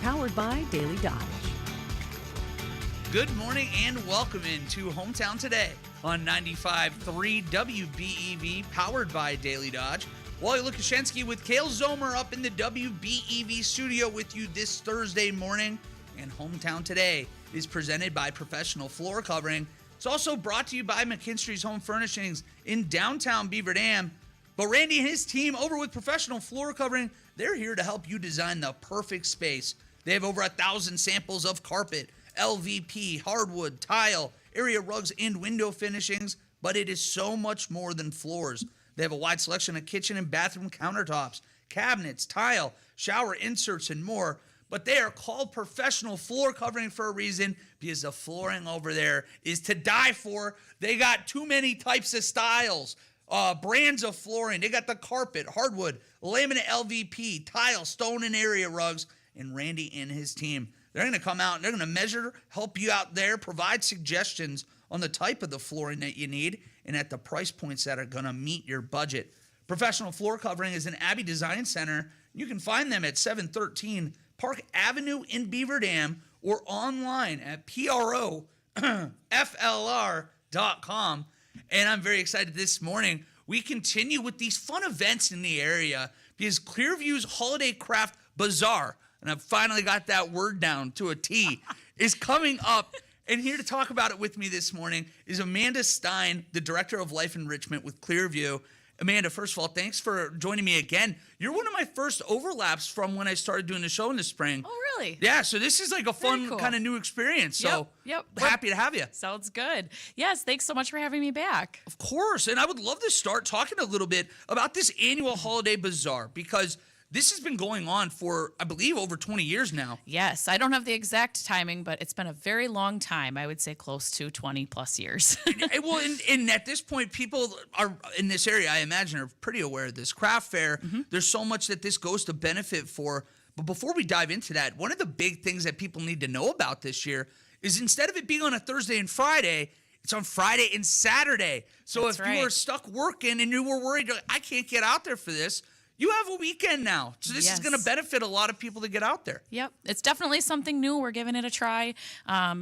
powered by Daily Dodge. Good morning and welcome into Hometown Today on 95.3 WBEV, powered by Daily Dodge. Wally Lukashenski with Kale Zomer up in the WBEV studio with you this Thursday morning. And Hometown Today is presented by Professional Floor Covering. It's also brought to you by McKinstry's Home Furnishings in downtown Beaver Dam. But Randy and his team over with Professional Floor Covering, they're here to help you design the perfect space. They have over 1,000 samples of carpet, LVP, hardwood, tile, area rugs, and window finishings, but it is so much more than floors. They have a wide selection of kitchen and bathroom countertops, cabinets, tile, shower inserts, and more. But they are called Professional Floor Covering for a reason, because the flooring over there is to die for. They got too many types of styles, brands of flooring. They got the carpet, hardwood, laminate LVP, tile, stone, and area rugs. And Randy and his team, they're going to come out and they're going to measure, help you out there, provide suggestions on the type of the flooring that you need and at the price points that are going to meet your budget. Professional Floor Covering is an Abbey Design Center. You can find them at 713 Park Avenue in Beaver Dam or online at PROFLR.com. And I'm very excited this morning. We continue with these fun events in the area because Clearview's Holiday Craft Bazaar, and I've finally got that word down to a T, is coming up. And here to talk about it with me this morning is Amanda Stein, the Director of Life Enrichment with Clearview. Amanda, first of all, thanks for joining me again. You're one of my first overlaps from when I started doing the show in the spring. Oh, really? Yeah, so this is like a fun cool. kind of new experience. So happy to have you. Sounds good. Yes, thanks so much for having me back. Of course, and I would love to start talking a little bit about this annual Holiday Bazaar because this has been going on for, I believe, over 20 years now. Yes, I don't have the exact timing, but it's been a very long time. I would say close to 20 plus years. Well, and at this point, people are in this area, I imagine, are pretty aware of this craft fair. Mm-hmm. There's so much that this goes to benefit for. But before we dive into that, one of the big things that people need to know about this year is instead of it being on a Thursday and Friday, it's on Friday and Saturday. So if you were stuck working and you were worried, you're like, I can't get out there for this, you have a weekend now. So this is going to benefit a lot of people to get out there. Yep. It's definitely something new. We're giving it a try.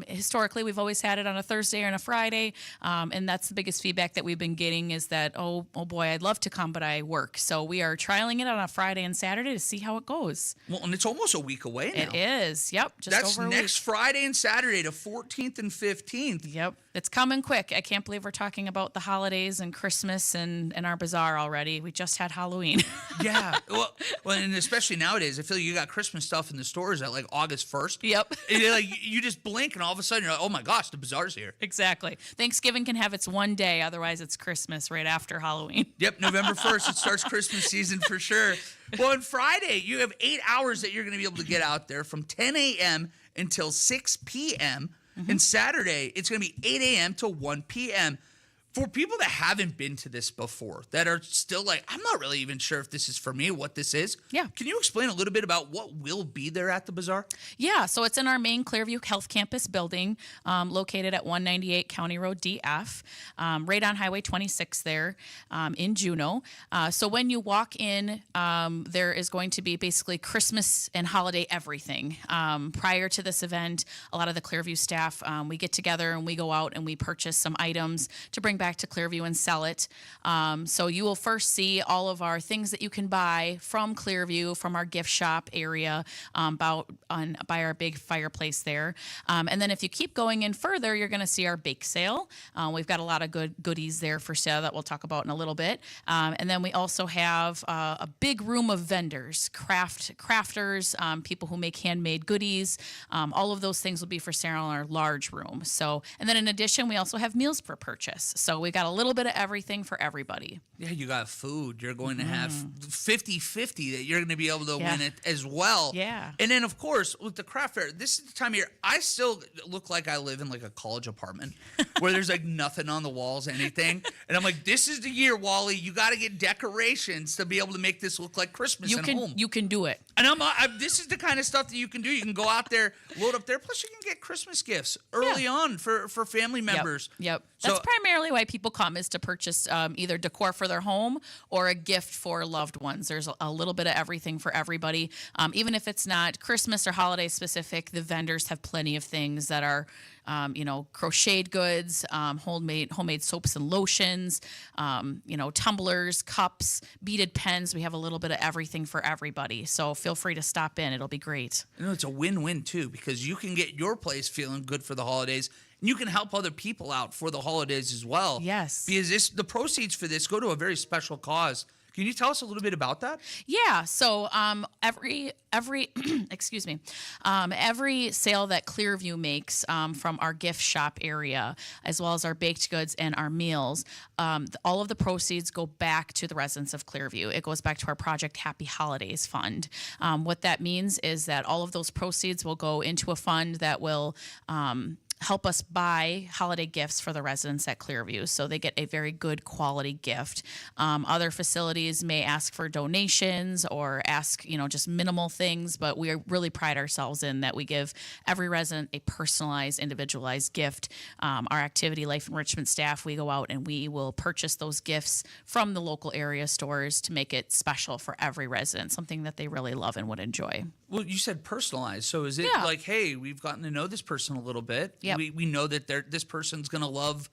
Historically, we've always had it on a Thursday or on a Friday. And that's the biggest feedback that we've been getting is that, oh boy, I'd love to come, but I work. So we are trialing it on a Friday and Saturday to see how it goes. Well, and it's almost a week away now. It is. Yep. That's over next Friday and Saturday, the 14th and 15th. Yep. It's coming quick. I can't believe we're talking about the holidays and Christmas and our bazaar already. We just had Halloween. Yeah. Well, and especially nowadays, I feel like you got Christmas stuff in the stores at like August 1st. Yep. And you just blink and all of a sudden you're like, oh my gosh, the bazaar's here. Exactly. Thanksgiving can have its one day. Otherwise, it's Christmas right after Halloween. Yep. November 1st, it starts Christmas season for sure. Well, on Friday, you have 8 hours that you're going to be able to get out there from 10 a.m. until 6 p.m. Mm-hmm. And Saturday, it's going to be 8 a.m. to 1 p.m. For people that haven't been to this before, that are still like, I'm not really even sure if this is for me, what this is. Yeah. Can you explain a little bit about what will be there at the bazaar? Yeah. So it's in our main Clearview Health Campus building, located at 198 County Road DF, right on Highway 26 there in Juneau. So when you walk in, there is going to be basically Christmas and holiday everything. Prior to this event, a lot of the Clearview staff, we get together and we go out and we purchase some items to bring back to Clearview and sell it. So you will first see all of our things that you can buy from Clearview, from our gift shop area, by our big fireplace there. And then if you keep going in further, you're going to see our bake sale. We've got a lot of good goodies there for sale that we'll talk about in a little bit. And then we also have a big room of vendors, crafters, people who make handmade goodies. All of those things will be for sale in our large room. So, and then in addition, we also have meals per purchase. So we got a little bit of everything for everybody. Yeah, you got food. You're going to have 50-50 that you're going to be able to win it as well. Yeah. And then, of course, with the craft fair, this is the time of year. I still look like I live in like a college apartment where there's like nothing on the walls, anything. And I'm like, this is the year, Wally. You got to get decorations to be able to make this look like Christmas at home. You can do it. And this is the kind of stuff that you can do. You can go out there, load up there. Plus, you can get Christmas gifts early on for family members. Yep. That's primarily why why people come is to purchase either decor for their home or a gift for loved ones. There's a little bit of everything for everybody. Even if it's not Christmas or holiday specific, the vendors have plenty of things that are, crocheted goods, homemade soaps and lotions, tumblers, cups, beaded pens. We have a little bit of everything for everybody. So feel free to stop in. It'll be great. It's a win-win too, because you can get your place feeling good for the holidays, and you can help other people out for the holidays as well. Yes. Because the proceeds for this go to a very special cause. Can you tell us a little bit about that? Yeah. So every excuse me, every sale that Clearview makes from our gift shop area, as well as our baked goods and our meals, all of the proceeds go back to the residents of Clearview. It goes back to our Project Happy Holidays fund. What that means is that all of those proceeds will go into a fund that will help us buy holiday gifts for the residents at Clearview, so they get a very good quality gift. Other facilities may ask for donations or ask, just minimal things, but we really pride ourselves in that we give every resident a personalized, individualized gift. Our activity life enrichment staff, we go out and we will purchase those gifts from the local area stores to make it special for every resident, something that they really love and would enjoy. Well, you said personalized. So is it like, hey, we've gotten to know this person a little bit. Yep. We know that this person's going to love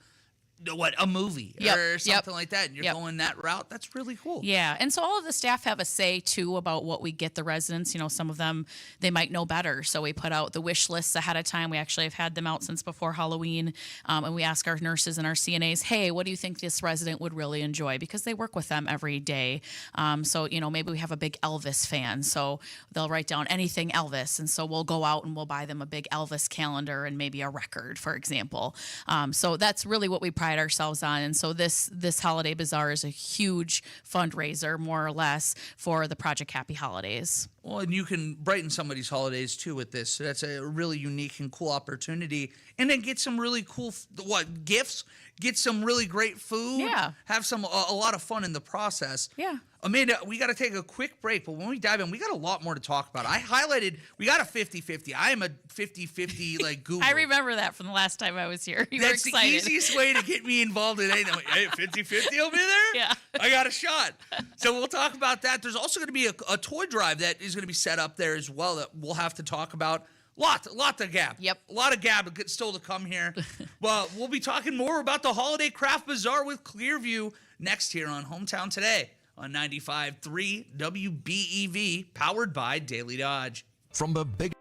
a movie or something like that, and you're going that route. That's really cool. Yeah, and so all of the staff have a say too about what we get the residents. Some of them, they might know better, so we put out the wish lists ahead of time. We actually have had them out since before Halloween, and we ask our nurses and our CNAs, hey, what do you think this resident would really enjoy, because they work with them every day. So maybe we have a big Elvis fan, so they'll write down anything Elvis, and so we'll go out and we'll buy them a big Elvis calendar and maybe a record, for example. So that's really what we pride ourselves on. And so this holiday bazaar is a huge fundraiser, more or less, for the Project Happy Holidays. Well, and you can brighten somebody's holidays too with this. So that's a really unique and cool opportunity. And then get some really cool gifts, get some really great food, have a lot of fun in the process. Yeah. Amanda, we got to take a quick break, but when we dive in, we got a lot more to talk about. I highlighted, we got a 50-50. I am a 50-50 Google. I remember that from the last time I was here. You were excited. That's the easiest way to get me involved in anything. Hey, 50-50 over there? Yeah. I got a shot. So we'll talk about that. There's also going to be a toy drive that is going to be set up there as well that we'll have to talk about. Lot of gab. Yep. A lot of gab still to come here. Well, we'll be talking more about the Holiday Craft Bazaar with Clearview next here on Hometown Today on 95.3 WBEV, powered by Daily Dodge. From the big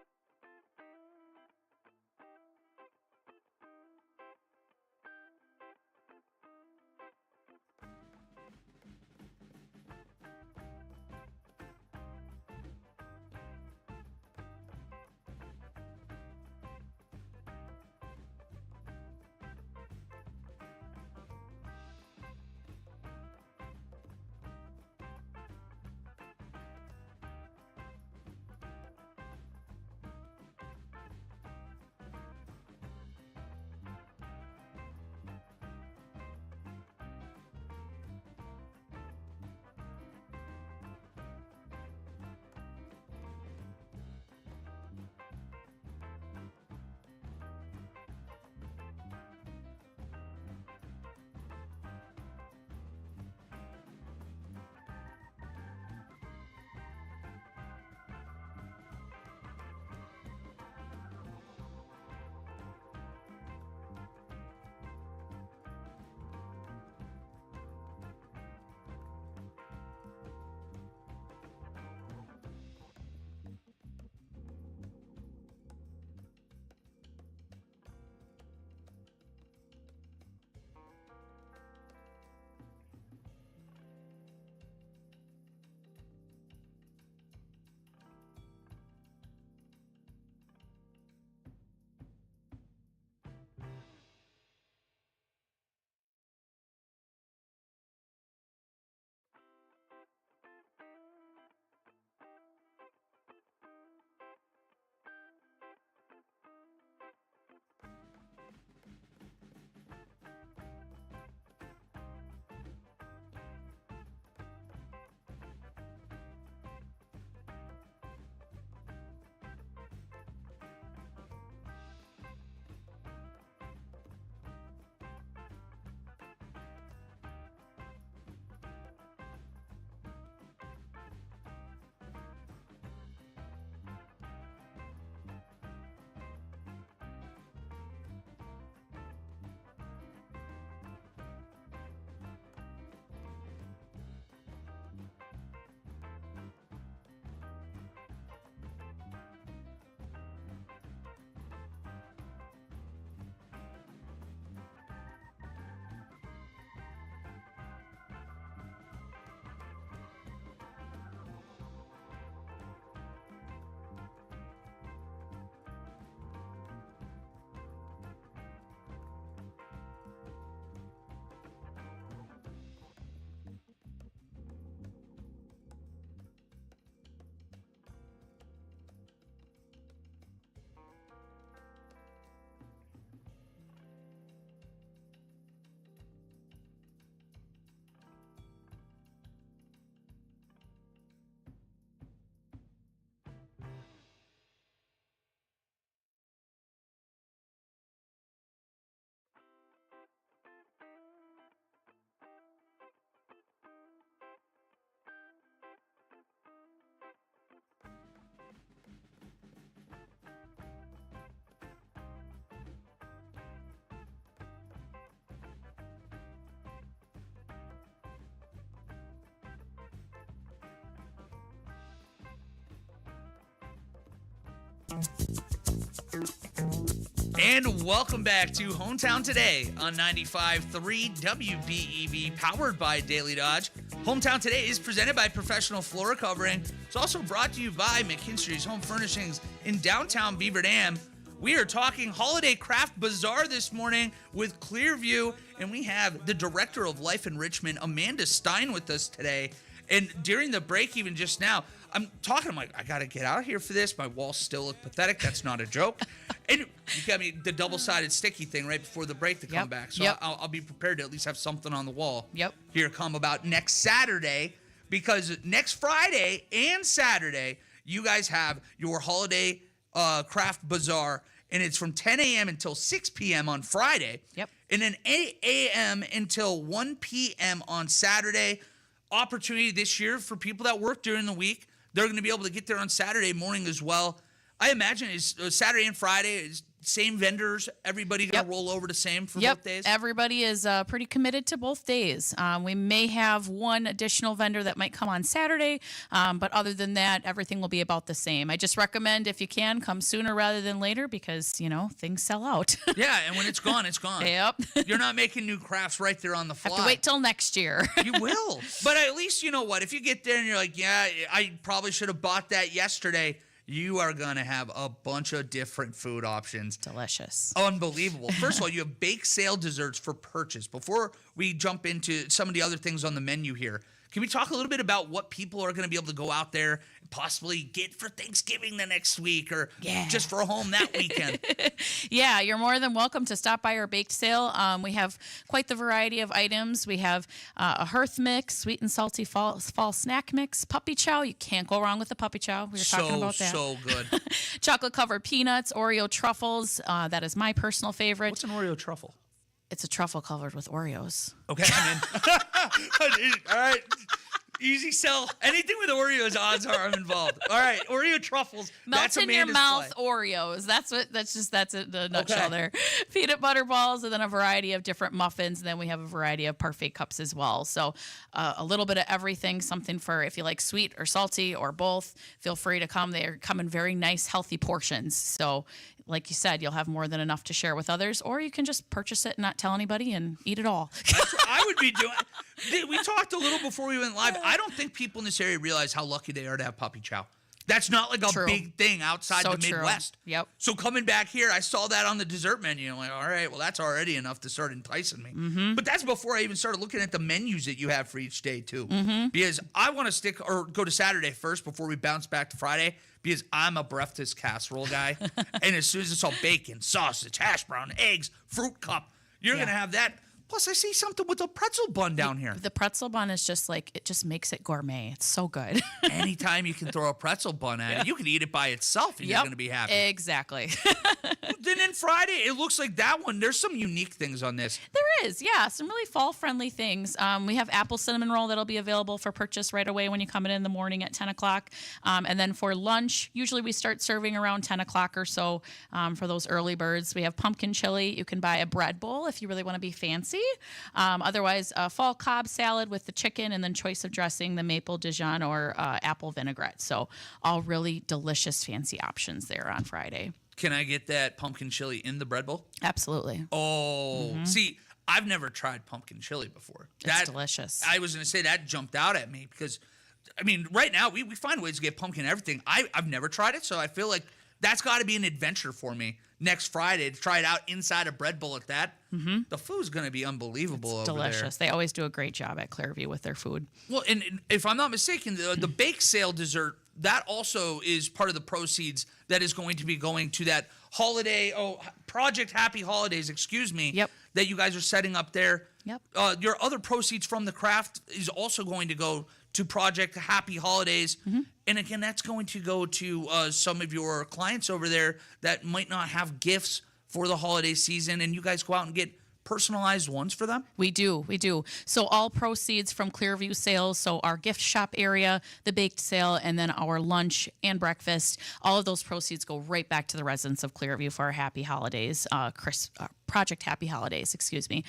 And welcome back to Hometown Today on 95.3 WBEV, powered by Daily Dodge. Hometown Today is presented by Professional Floor Covering. It's also brought to you by McKinstry's Home Furnishings in downtown Beaver Dam. We are talking Holiday Craft Bazaar this morning with Clearview, and we have the Director of Life Enrichment, Amanda Stein, with us today. And during the break, even just now, I'm like, I got to get out here for this. My walls still look pathetic. That's not a joke. And you got me the double-sided sticky thing right before the break to come back. So I'll be prepared to at least have something on the wall here come about next Saturday, because next Friday and Saturday, you guys have your Holiday Craft Bazaar, and it's from 10 a.m. until 6 p.m. on Friday. And then 8 a.m. until 1 p.m. on Saturday. Opportunity this year for people that work during the week. They're going to be able to get there on Saturday morning as well. I imagine it's Saturday and Friday is same vendors. Everybody going to roll over the same for both days? Everybody is pretty committed to both days. We may have one additional vendor that might come on Saturday, but other than that, everything will be about the same. I just recommend, if you can, come sooner rather than later, because, things sell out. Yeah, and when it's gone, it's gone. You're not making new crafts right there on the fly. Have to wait till next year. You will. But at least, you know what, if you get there and you're like, yeah, I probably should have bought that yesterday, you are going to have a bunch of different food options. Delicious. Unbelievable. First of all, you have bake sale desserts for purchase. Before we jump into some of the other things on the menu here, can we talk a little bit about what people are going to be able to go out there and possibly get for Thanksgiving the next week, or just for home that weekend? Yeah, you're more than welcome to stop by our bake sale. We have quite the variety of items. We have a hearth mix, sweet and salty fall snack mix, puppy chow. You can't go wrong with the puppy chow. We were talking about that. So good. Chocolate-covered peanuts, Oreo truffles. That is my personal favorite. What's an Oreo truffle? It's a truffle covered with Oreos. Okay, I'm in. All right. Easy sell. Anything with Oreos, odds are I'm involved. All right, Oreo truffles. Melt in your mouth Oreos. That's it, the nutshell there. Peanut butter balls, and then a variety of different muffins. And then we have a variety of parfait cups as well. So a little bit of everything, something for if you like sweet or salty or both. Feel free to come. They come in very nice, healthy portions. So like you said, you'll have more than enough to share with others, or you can just purchase it and not tell anybody and eat it all. That's what I would be doing. We talked a little before we went live. I don't think people in this area realize how lucky they are to have puppy chow. That's not like a big thing outside the Midwest. So coming back here, I saw that on the dessert menu. I'm like, all right, well, that's already enough to start enticing me. But that's before I even started looking at the menus that you have for each day, too. Because I want to go to Saturday first before we bounce back to Friday, because I'm a breakfast casserole guy. And as soon as it's all bacon, sausage, hash brown, eggs, fruit cup, you're going to have that. Plus, I see something with a pretzel bun down here. The pretzel bun is just like, it just makes it gourmet. It's so good. Anytime you can throw a pretzel bun at it, you can eat it by itself and you're going to be happy. Exactly. Then Friday, it looks like that one, there's some unique things on this. There is, yeah. Some really fall-friendly things. We have apple cinnamon roll that'll be available for purchase right away when you come in the morning at 10 o'clock. And then for lunch, usually we start serving around 10 o'clock or so for those early birds. We have pumpkin chili. You can buy a bread bowl if you really want to be fancy. Otherwise, a fall Cobb salad with the chicken, and then choice of dressing, the maple Dijon or apple vinaigrette. So all really delicious, fancy options there on Friday. Can I get that pumpkin chili in the bread bowl? Absolutely. Oh, see, I've never tried pumpkin chili before. It's delicious. I was going to say that jumped out at me because, I mean, right now we find ways to get pumpkin everything. I've never tried it, so I feel like that's got to be an adventure for me next Friday to try it out inside a bread bowl at that. The food's going to be unbelievable over there. Delicious. They always do a great job at Clearview with their food. Well, and if I'm not mistaken, the bake sale dessert, that also is part of the proceeds that is going to be going to that Project Happy Holidays, that you guys are setting up there. Your other proceeds from the craft is also going to go to Project Happy Holidays. And again, that's going to go to some of your clients over there that might not have gifts for the holiday season, and you guys go out and get personalized ones for them? We do. So all proceeds from Clearview sales, so our gift shop area, the baked sale, and then our lunch and breakfast, all of those proceeds go right back to the residents of Clearview for our Happy Holidays, Project Happy Holidays, excuse me.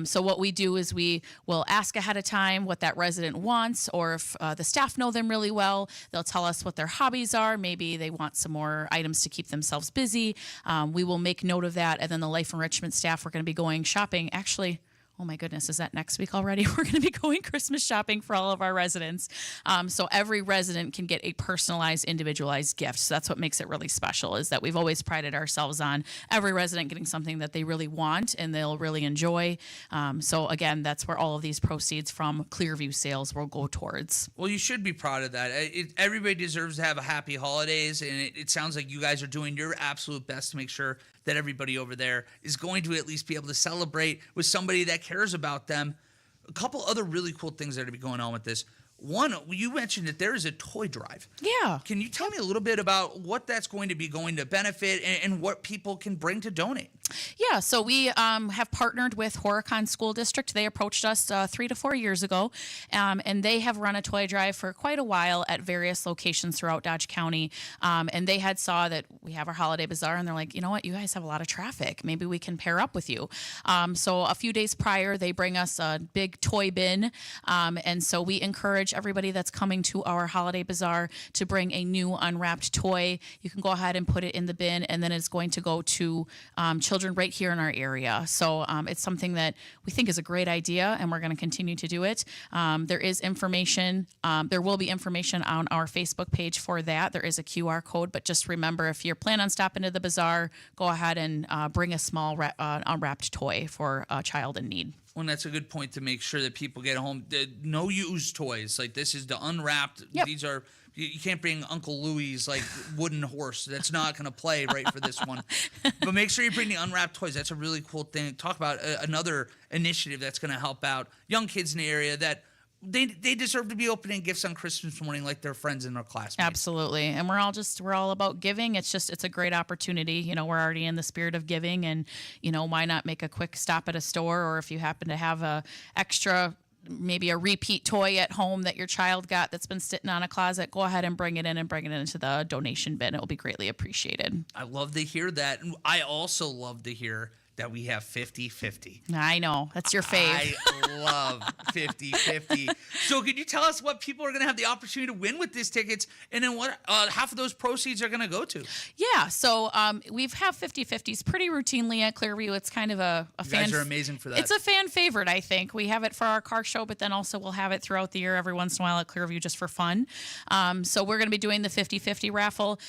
So what we do is we will ask ahead of time what that resident wants, or if the staff know them really well, they'll tell us what their hobbies are. Maybe they want some more items to keep themselves busy. We will make note of that, and then the Life Enrichment staff, we're going to be going shopping. Actually, oh my goodness, is that next week already? We're going to be going Christmas shopping for all of our residents. So every resident can get a personalized, individualized gift. So that's what makes it really special, is that we've always prided ourselves on every resident getting something that they really want and they'll really enjoy. So again, that's where all of these proceeds from Clearview sales will go towards. Well, you should be proud of that. Everybody deserves to have a happy holidays, and it sounds like you guys are doing your absolute best to make sure that everybody over there is going to at least be able to celebrate with somebody that cares about them. A couple other really cool things that are going to be going on with this. One, you mentioned that there is a toy drive. Yeah. Can you tell me a little bit about what that's going to benefit and what people can bring to donate? Yeah, so we have partnered with Horicon School District. They approached us 3 to 4 years ago, and they have run a toy drive for quite a while at various locations throughout Dodge County. And they had saw that we have our holiday bazaar, and they're like, you know what, you guys have a lot of traffic. Maybe we can pair up with you. So a few days prior, they bring us a big toy bin, and so we encourage everybody that's coming to our holiday bazaar to bring a new unwrapped toy. You can go ahead and put it in the bin, and then it's going to go to children right here in our area. So it's something that we think is a great idea, and we're going to continue to do it. There is information. There will be information on our Facebook page for that. There is a QR code, but just remember, if you're planning on stopping to the bazaar, go ahead and bring a small unwrapped toy for a child in need. Well, that's a good point to make sure that people get home. No used toys. Like, this is the unwrapped. Yep. These are, you can't bring Uncle Louie's like wooden horse. That's not going to play right for this one. But make sure you bring the unwrapped toys. That's a really cool thing. Talk about another initiative that's going to help out young kids in the area that they deserve to be opening gifts on Christmas morning like their friends and their classmates. Absolutely. And we're all about giving. It's a great opportunity. You know, we're already in the spirit of giving, and, you know, why not make a quick stop at a store, or if you happen to have a extra, maybe a repeat toy at home that your child got that's been sitting on a closet, go ahead and bring it in and bring it into the donation bin. It will be greatly appreciated. I love to hear that. And I also love to hear that we have 50-50. I know. That's your fave. I love 50-50. So could you tell us what people are going to have the opportunity to win with these tickets, and then what half of those proceeds are going to go to? Yeah, so we've have 50-50s pretty routinely at Clearview. It's kind of a fan. You guys are amazing for that. It's a fan favorite, I think. We have it for our car show, but then also we'll have it throughout the year every once in a while at Clearview just for fun. So we're going to be doing the 50-50 raffle.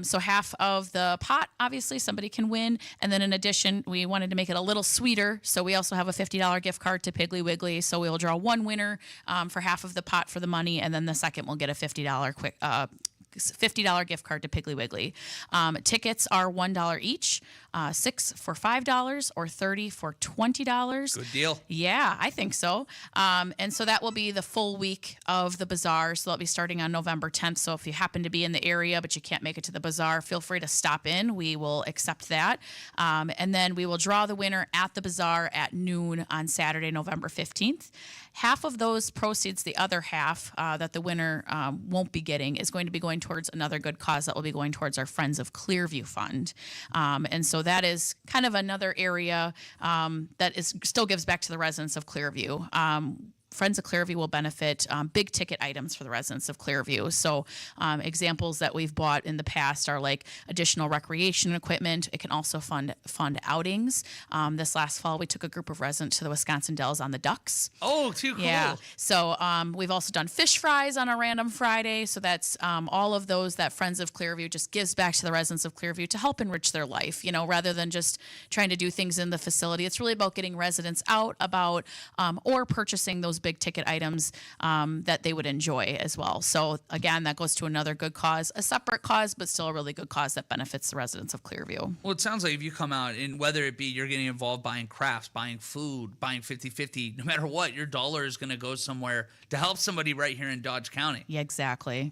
So half of the pot, obviously, somebody can win. And then in addition, we wanted to make it a little sweeter, so we also have a $50 gift card to Piggly Wiggly. So we'll draw one winner for half of the pot for the money, and then the second will get a $50 gift card to Piggly Wiggly. Tickets are $1 each, 6 for $5 or 30 for $20. Good deal. Yeah, I think so. And so that will be the full week of the bazaar. So that'll be starting on November 10th. So if you happen to be in the area but you can't make it to the bazaar, feel free to stop in. We will accept that. And then we will draw the winner at the bazaar at noon on Saturday, November 15th. Half of those proceeds, the other half that the winner won't be getting, is going to be going towards another good cause that will be going towards our Friends of Clearview Fund. And so that is kind of another area that still gives back to the residents of Clearview. Friends of Clearview will benefit big ticket items for the residents of Clearview. So examples that we've bought in the past are like additional recreation equipment. It can also fund outings. This last fall, we took a group of residents to the Wisconsin Dells on the Ducks. Oh, too cool. Yeah. So we've also done fish fries on a random Friday. So that's all of those that Friends of Clearview just gives back to the residents of Clearview to help enrich their life, you know, rather than just trying to do things in the facility. It's really about getting residents out or purchasing those big ticket items that they would enjoy as well. So again, that goes to another good cause, a separate cause, but still a really good cause that benefits the residents of Clearview. Well, it sounds like if you come out, and whether it be you're getting involved buying crafts, buying food, buying 50-50, no matter what, your dollar is going to go somewhere to help somebody right here in Dodge County. Yeah, exactly.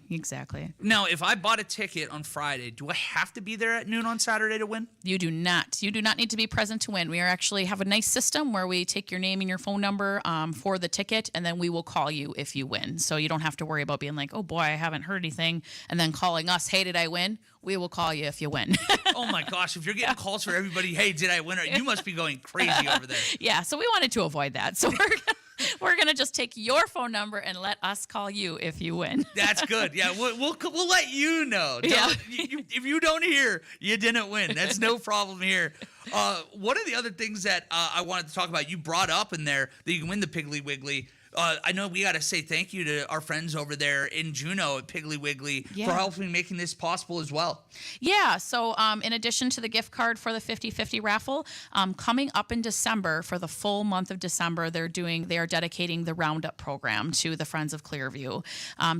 Now, if I bought a ticket on Friday, do I have to be there at noon on Saturday to win? You do not. You do not need to be present to win. We actually have a nice system where we take your name and your phone number for the ticket, and then we will call you if you win. So you don't have to worry about being like, oh boy, I haven't heard anything, and then calling us, hey, did I win? We will call you if you win. Oh my gosh, if you're getting calls for everybody, hey, did I win? You must be going crazy over there. Yeah, so we wanted to avoid that. So we're gonna just take your phone number and let us call you if you win. That's good. Yeah, we'll let you know. Yeah. If you don't hear, you didn't win. That's no problem here. One of the other things that I wanted to talk about, you brought up in there that you can win the Piggly Wiggly. I know we got to say thank you to our friends over there in Juneau at Piggly Wiggly for helping making this possible as well. Yeah, so in addition to the gift card for the 50-50 raffle, coming up in December, for the full month of December, they are dedicating the Roundup program to the Friends of Clearview.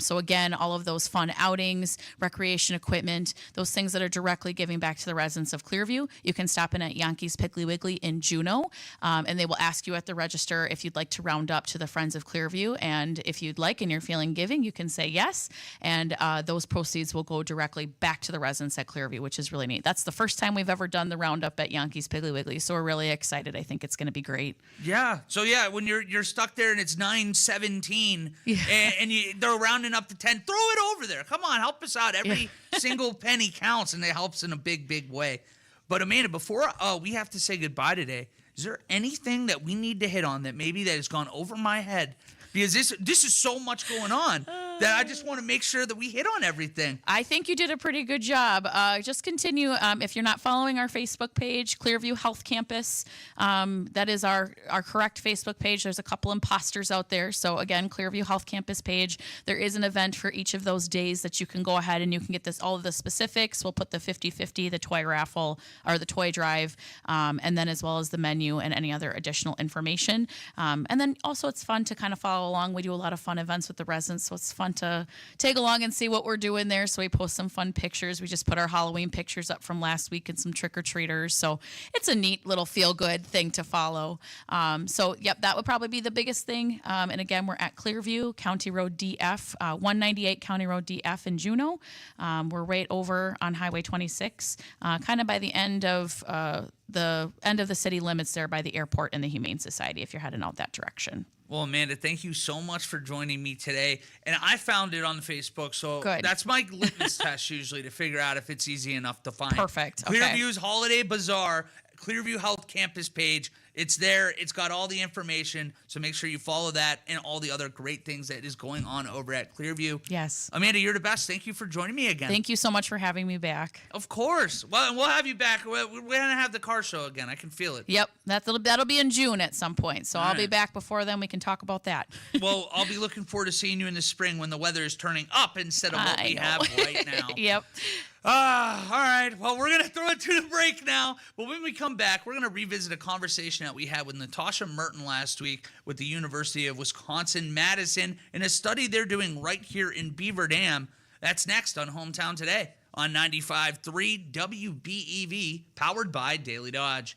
So again, all of those fun outings, recreation equipment, those things that are directly giving back to the residents of Clearview, you can stop in at Yankees Piggly Wiggly in Juneau, and they will ask you at the register if you'd like to round up to the Friends of Clearview, and if you'd like and you're feeling giving, you can say yes, and those proceeds will go directly back to the residents at Clearview, which is really neat. That's the first time we've ever done the roundup at Yankees Piggly Wiggly, so we're really excited. I think it's going to be great. Yeah. So yeah, when you're stuck there and it's 9:17 and they're rounding up to 10, throw it over there. Come on, help us out. Every single penny counts, and it helps in a big way. But Amanda, before we have to say goodbye today, is there anything that we need to hit on that has gone over my head? Because this is so much going on that I just want to make sure that we hit on everything. I think you did a pretty good job. Just continue. If you're not following our Facebook page, Clearview Health Campus, that is our correct Facebook page. There's a couple imposters out there. So again, Clearview Health Campus page. There is an event for each of those days that you can go ahead and you can get all of the specifics. We'll put the 50-50, the toy raffle, or the toy drive, and then as well as the menu and any other additional information. And then also it's fun to kind of follow along. We do a lot of fun events with the residents, so it's fun to take along and see what we're doing there. So we post some fun pictures. We just put our Halloween pictures up from last week and some trick-or-treaters. So it's a neat little feel-good thing to follow. So yep, that would probably be the biggest thing. And again, we're at Clearview, County Road DF, 198 County Road DF in Juneau. We're right over on Highway 26, kind of by the end of the city limits there by the airport and the Humane Society if you're heading out that direction. Well, Amanda, thank you so much for joining me today. And I found it on Facebook, so that's my litmus test usually to figure out if it's easy enough to find. Perfect. Clearview's Holiday Bazaar, Clearview Health Campus page. It's there. It's got all the information, so make sure you follow that and all the other great things that is going on over at Clearview. Yes. Amanda, you're the best. Thank you for joining me again. Thank you so much for having me back. Of course. Well, and we'll have you back. We're going to have the car show again. I can feel it. Yep. That'll be in June at some point, so I'll be back before then. We can talk about that. Well, I'll be looking forward to seeing you in the spring when the weather is turning up instead of what we have right now. Yep. All right. Well, we're going to throw it to the break now. But when we come back, we're going to revisit a conversation that we had with Natasha Merton last week with the University of Wisconsin-Madison in a study they're doing right here in Beaver Dam. That's next on Hometown Today on 95.3 WBEV, powered by Daily Dodge.